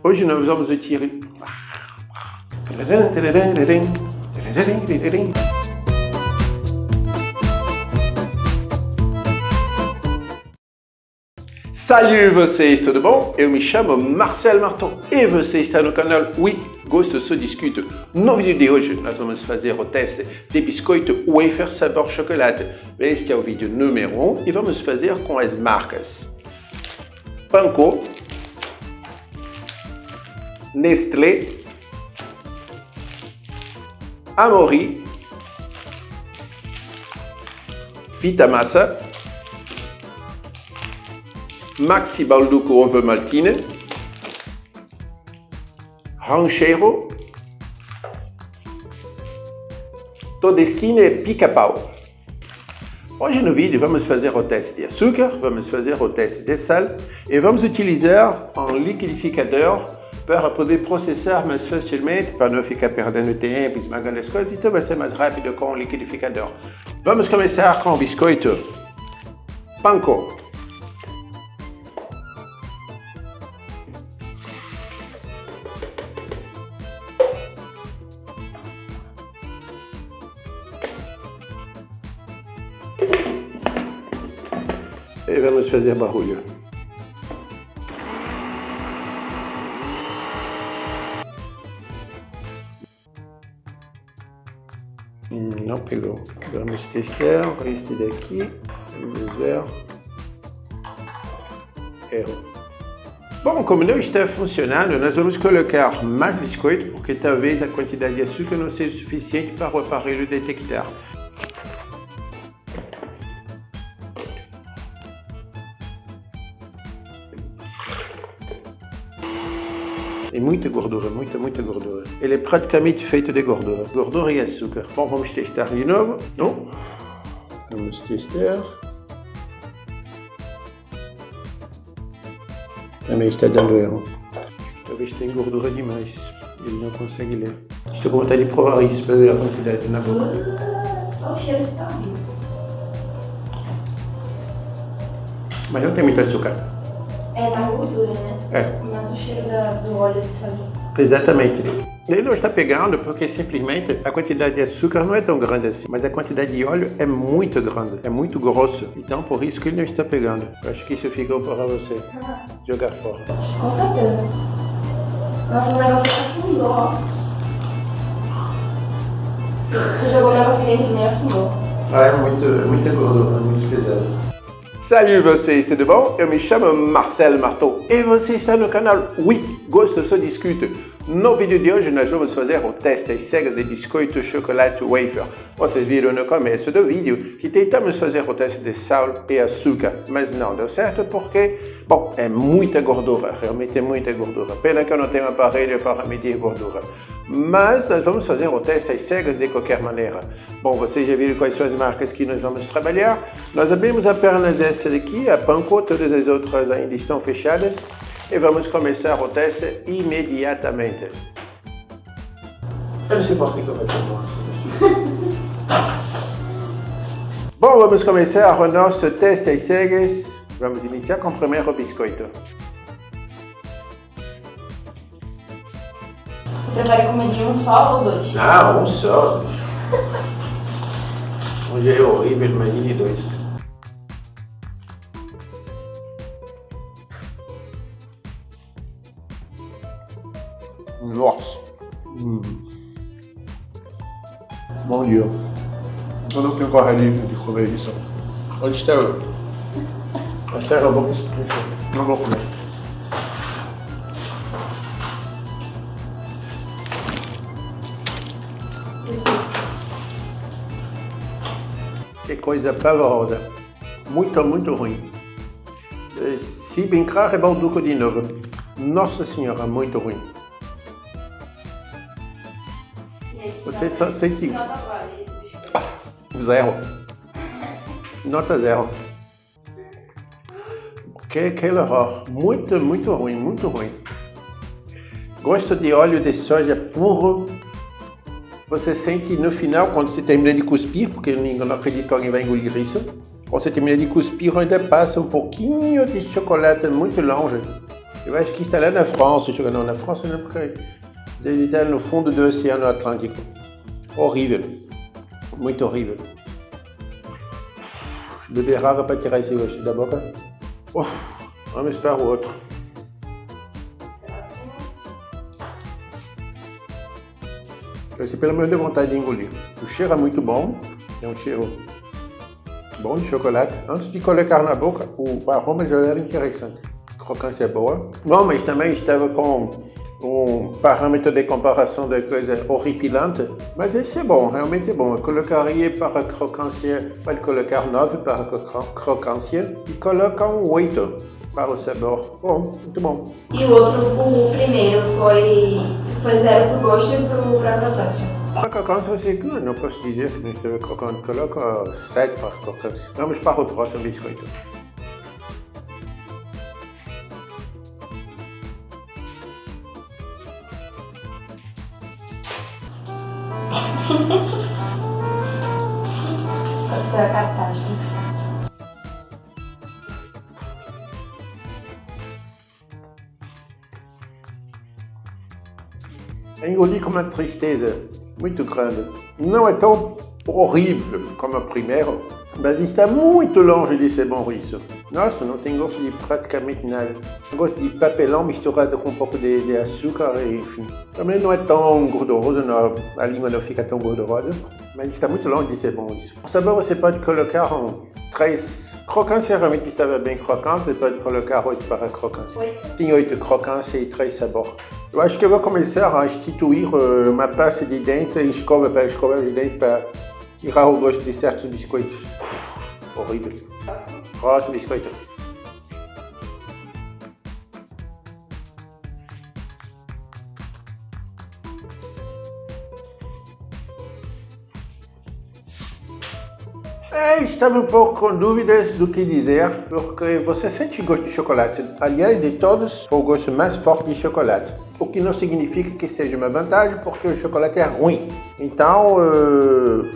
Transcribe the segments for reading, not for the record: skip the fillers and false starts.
Hoje nós vamos utilizar... Salut vocês, tudo bom? Eu me chamo Marcel Marton e você está no canal Oui, Gosto Só Discute. No vídeo de hoje nós vamos fazer o teste de biscoito wafer sabor chocolate. Este é o vídeo número 1 e vamos fazer com as marcas Panko, Nestlé, Amaury, Vitamassa, Maxi Balduco Ovo Maltine, Ranchero, Todeskine e Pica-Pau. Hoje no vídeo vamos fazer o teste de açúcar, vamos fazer o teste de sal e vamos utilizar um liquidificador para poder processar mais facilmente, para não ficar perdendo tempo, esmagando as coisas, então vai ser mais rápido com o liquidificador. Vamos começar com o biscoito Panko. E vamos fazer barulho. Não pegou. Vamos testar este daqui. Vamos ver. Errou. Bom, como não está funcionando, nós vamos colocar mais biscoito, porque talvez a quantidade de açúcar não seja suficiente para o aparelho detectar. E muita gordura, muita gordura. Ele é praticamente feito de gordura. Gordura e açúcar. Bom, vamos testar de novo. Não? Vamos testar. Também está dando erro. Talvez tenha gordura demais. Ele não consegue ler. Estou com vontade de provar isso para ver a quantidade na boca. Só o cheiro está horrível. Mas não tem muito açúcar. É mais gordura, né? É. Mas o cheiro do óleo de sal. Exatamente. Ele não está pegando porque simplesmente a quantidade de açúcar não é tão grande assim, mas a quantidade de óleo é muito grande, é muito grosso. Então por isso que ele não está pegando. Eu acho que isso ficou para você jogar fora. Com certeza. Nossa, o negócio afundou, ó. Você jogou o negócio dentro e nem afundou. Ah, é muita gordura, muito pesado. Salut vocês, tudo bom? Eu me chamo Marcel Marton e você está no canal Oui, Gosto Só Discute. No vídeo de hoje nós vamos fazer o teste cegas de biscoito chocolate wafer. Vocês viram no começo do vídeo que tentamos fazer o teste de sal e açúcar, mas não deu certo porque, bom, é muita gordura, realmente é muita gordura. Pena que eu não tenho aparelho para medir gordura. Mas nós vamos fazer o teste às cegas de qualquer maneira. Bom, vocês já viram quais são as marcas que nós vamos trabalhar. Nós abrimos apenas essa daqui, a Panko, todas as outras ainda estão fechadas. E vamos começar o teste imediatamente. Eu não sei por que eu vou ter Bom, vamos começar o nosso teste às cegas. Vamos iniciar com o primeiro biscoito. Você prefere comer um só ou dois? Ah, um só. Hoje é horrível, imagine dois. Nossa. Bom dia. Eu não tenho coragem de comer isso. Onde está eu? A serra eu vou experimentar. Não vou comer. Que coisa pavorosa. Muito ruim. Se brincar é balduco de novo. Nossa senhora, muito ruim. Você só sente... Nota vale. Zero. Nota zero. Que horror. Muito ruim. Gosto de óleo de soja puro. Você sente no final, quando você termina de cuspir, porque eu não acredito que alguém vai engolir isso. Quando você termina de cuspir, ainda passa um pouquinho de chocolate muito longe. Eu acho que está lá na França, jogando na França, não, porque ele está no fundo do Oceano Atlântico. Horrível. Muito horrível. Beber água para tirar esse gosto da boca. Vamos para o outro. Esse pelo menos deu vontade de engolir. O cheiro é muito bom. É um cheiro bom de chocolate. Antes de colocar na boca, o aroma já era interessante. A crocância é boa. Bom, mas também estava com um parâmetro de comparação de coisa horripilante. Mas esse é bom, realmente é bom. Eu colocaria para a crocância, pode colocar 9 para a crocância e coloca um 8 para o sabor. Bom, muito bom. E o outro, o primeiro foi 0 pro gosto e pra crocância. A crocância, você não posso dizer que não esteve crocante. Coloca 7 para a crocância. Vamos para o próximo biscoito. Pode ser a catástrofe. Engoli com uma tristeza muito grande. Não é tão horrível como o primeiro, mas está muito longe de ser bom isso. Nossa, não tem gosto de praticamente nada. Gosto de papelão misturado com um pouco de açúcar e enfim. Também não é tão gorduroso, não, a língua não fica tão gordurosa, mas está muito longe de ser bom isso. O sabor você pode colocar 3 crocância, realmente estava bem crocante, você pode colocar 8 para a crocância. Sim, 8 crocância e 3 sabores. Eu acho que eu vou começar a instituir uma pasta de dente e escova para escovar os dentes para tirar o gosto de certos biscoitos. Horrível. Próximo biscoito. Estava um pouco com dúvidas do que dizer, porque você sente gosto de chocolate. Aliás, de todos, foi o gosto mais forte de chocolate. O que não significa que seja uma vantagem, porque o chocolate é ruim. Então,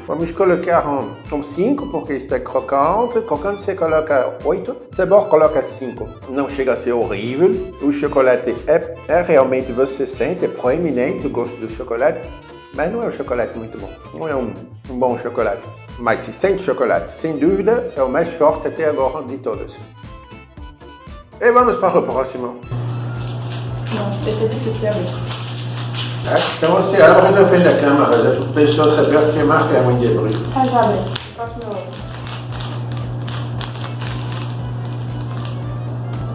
vamos colocar um 5, porque está crocante. Crocante você coloca 8, sabor coloca 5. Não chega a ser horrível. O chocolate é realmente, você sente, é proeminente o gosto do chocolate. Mas não é um chocolate muito bom. Não é um bom chocolate. Mas se sente chocolate, sem dúvida, é o mais forte até agora de todos. E vamos para o próximo. Não, esse é difícil abrir. Então você abre na frente da câmera, para as pessoas saberem que marca é muito de brilho. Já abri. Próximo outro.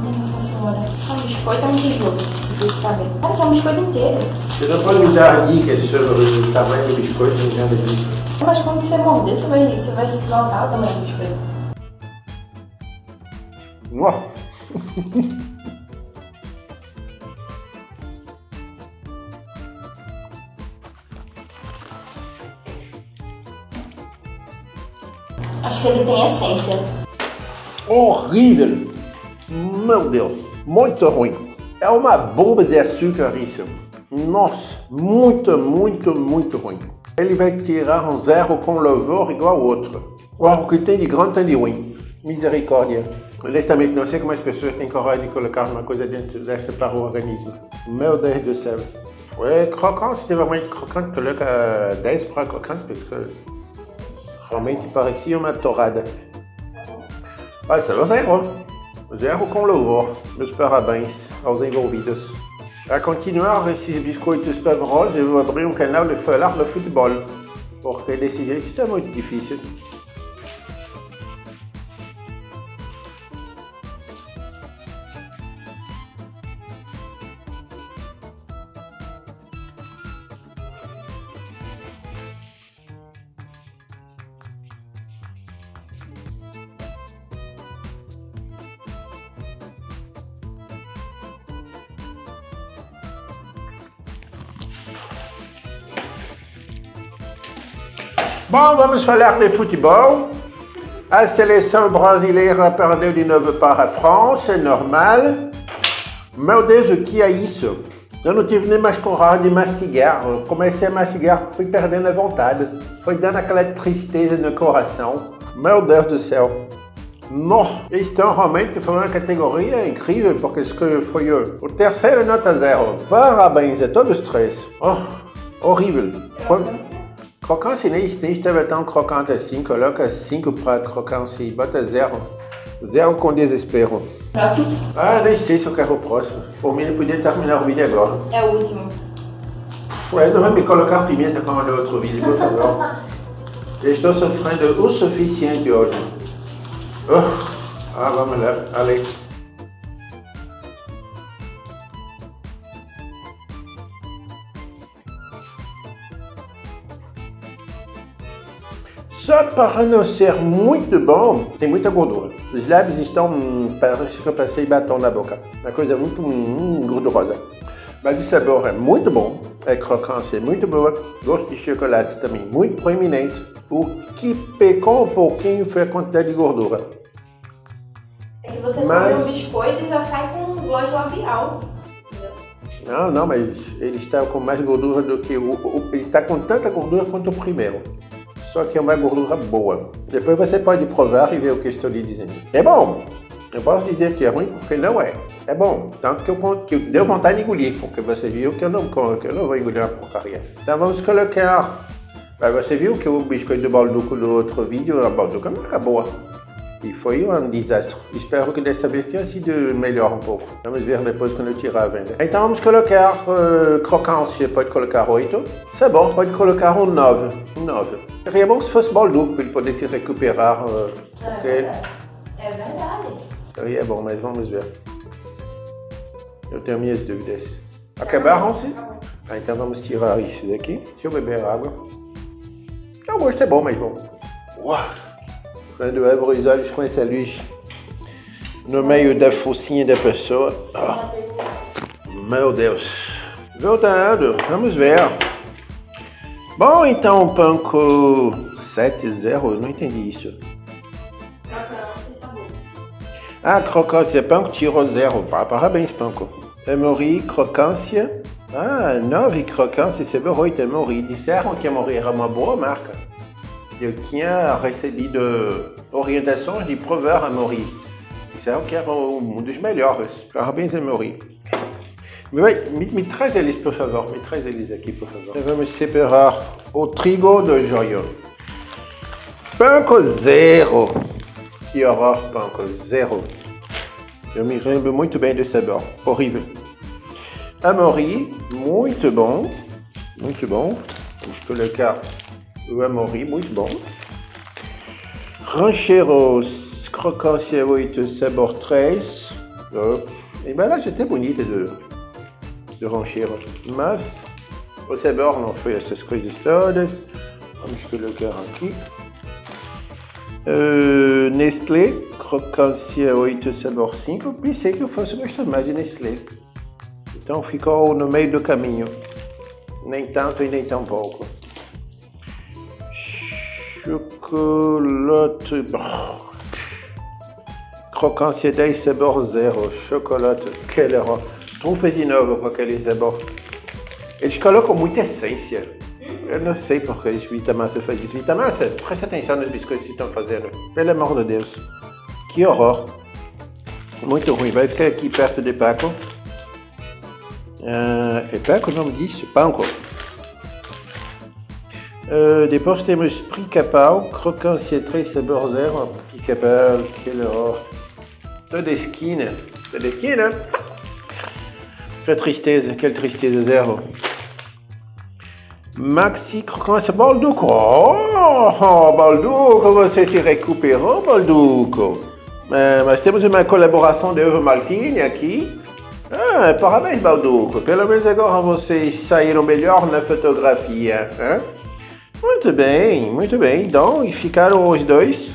Nossa senhora. É um biscoito ou um tijolo? Difícil saber. Mas é um biscoito inteiro. Você não pode me dar dicas sobre o tamanho do biscoito, nem nada disso. Mas quando você morder, você vai notar o tamanho do biscoito. Nossa. Acho que ele tem essência. Horrível! Meu Deus, muito ruim. É uma bomba de açúcar isso. Nossa, muito ruim. Ele vai tirar um 0 com louvor igual ao outro. O que tem de grande tem de ruim. Misericórdia. Honestamente, não sei como as pessoas têm coragem de colocar uma coisa dentro dessa para o organismo. Meu Deus do céu. É crocante, se realmente crocante, coloca 10 para crocante, porque realmente parecia uma torrada. Olha, é o 0. 0 com louvor. Meus parabéns aos envolvidos. A continuar esses biscoitos pavorosos, eu vou abrir um canal de falar de futebol, porque desse jeito está muito difícil. Bom, vamos falar de futebol. A seleção brasileira perdeu de novo para a França, é normal. Meu Deus, o que é isso? Eu não tive nem mais coragem de mastigar. Eu comecei a mastigar, fui perdendo a vontade. Foi dando aquela tristeza no coração. Meu Deus do céu. Eles estão realmente foi uma categoria incrível, porque isso foi o terceiro nota 0. Parabéns a todos os três. Horrível. Crocância nem esteve tão crocante assim. Coloca 5 para crocância e bota 0. 0 com desespero. Próximo? Nem sei se eu quero o próximo. Por mim, ele podia terminar o vídeo agora. É o último. Ué, não vai me colocar pimenta como no outro vídeo, por favor. Eu estou sofrendo o suficiente hoje. Vamos lá, allez. Só para não ser muito bom, tem muita gordura. Os lábios estão, parece que eu passei batom na boca. Uma coisa muito gordurosa. Mas o sabor é muito bom, a crocância é muito boa, gosto de chocolate também muito proeminente. O que pecou um pouquinho foi a quantidade de gordura. É que você come um biscoito e já sai com um gloss labial. Não, mas ele está com mais gordura do que ele está com tanta gordura quanto o primeiro. Só que é uma gordura boa. Depois você pode provar e ver o que eu estou lhe dizendo. É bom. Eu posso dizer que é ruim porque não é. É bom. Tanto que eu deu vontade de engolir, porque você viu que eu não vou engolir a porcaria. Então vamos colocar. Você viu que o biscoito do Balduco do outro vídeo, a Balduco não era boa. E foi um desastre. Espero que desta vez tenha sido melhor um pouco. Vamos ver depois quando eu tirar a venda. Então vamos colocar crocância, pode colocar 8. Sabor, pode colocar um 9. Seria bom se fosse Balduco, para ele poder se recuperar. É verdade. Seria bom, mas vamos ver. Eu tenho minhas dúvidas. Acabaram-se? Então vamos tirar isso daqui. Deixa eu beber água. O gosto é bom, mas bom. Uau! Quando eu abro os olhos com essa luz no meio da focinha da pessoa. Meu Deus. Voltando, vamos ver. Bom, então, Panko 7-0, não entendi isso. Crocância, Panko tirou 0. Parabéns, Panko. Amaury, crocância. 9 crocância, c'est 8 Amaury. Disseram que Amaury era uma boa marca. Eu tinha recebido orientações de provar Amaury. Disseram que era um dos melhores. Parabéns, Amaury. Me traz eles, por favor. Me traz eles aqui, por favor. Vamos separar o trigo do joio. Panko 0. Que horror, Panko 0. Eu me lembro muito bem do sabor. Horrível. Amaury, muito bom. Muito bom. Vamos colocar o Amaury, muito bom. Rancheros, crocância 8, sabor 3. A embalagem é até bonita do Ranchero. Mas o sabor não foi essas coisas todas. Vamos colocar aqui. Nestlé, crocância 8, sabor 5. Pensei que eu fosse gostar mais de Nestlé. Então ficou no meio do caminho. Nem tanto e nem tão pouco. Chocolate. Crocância 10, sabor 0. Chocolate. Quel error. Trufa de novo com aquele sabor. Eles colocam muita essência. Eu não sei porque eles Vitamassa faz isso. Vitamassa, presta atenção nos biscoitos que estão fazendo. Pelo amor de Deus. Que horror. Muito ruim. Vai ficar aqui perto de Paco. É Paco o nome disso? Panko. Depois temos Pica-Pau, crocância 3, sabor 0. Pica-Pau, quel horror. Toda esquina. Quelle tristeza, 0. Maxi crocância, Balduco. Balduco, você se recuperou, Balduco. Mas temos uma colaboração de Ovo Maltine aqui. Parabéns, Balduco. Pelo menos agora vocês saíram melhor na fotografia. Hein? Muito bem. Então, ficaram os dois.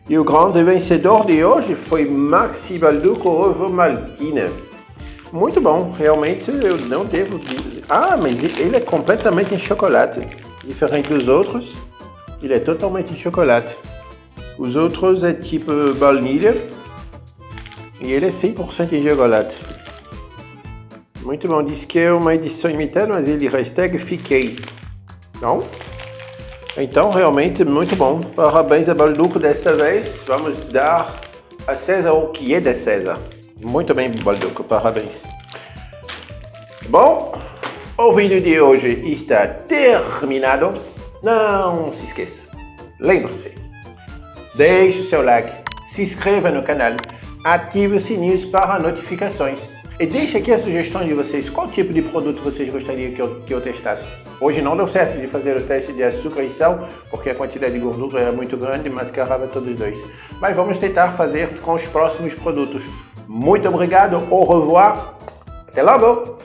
E o grande vencedor de hoje foi Maxi Balduco Ovo Maltine. Muito bom, realmente eu não devo dizer. Mas ele é completamente em chocolate. Diferente dos outros, ele é totalmente em chocolate. Os outros é tipo baunilha e ele é 100% em chocolate. Muito bom, diz que é uma edição limitada, mas ele hashtag fiquei. Não? Então, realmente, muito bom. Parabéns a Balduco desta vez. Vamos dar a César o que é de César. Muito bem, Balduco, parabéns. Bom, o vídeo de hoje está terminado. Não se esqueça, lembre-se, deixe o seu like, se inscreva no canal, ative os sininhos para notificações e deixe aqui a sugestão de vocês, qual tipo de produto vocês gostariam que eu testasse. Hoje não deu certo de fazer o teste de açúcar e sal, porque a quantidade de gordura era muito grande, mascarava todos os dois. Mas vamos tentar fazer com os próximos produtos. Muito obrigado, au revoir, até logo!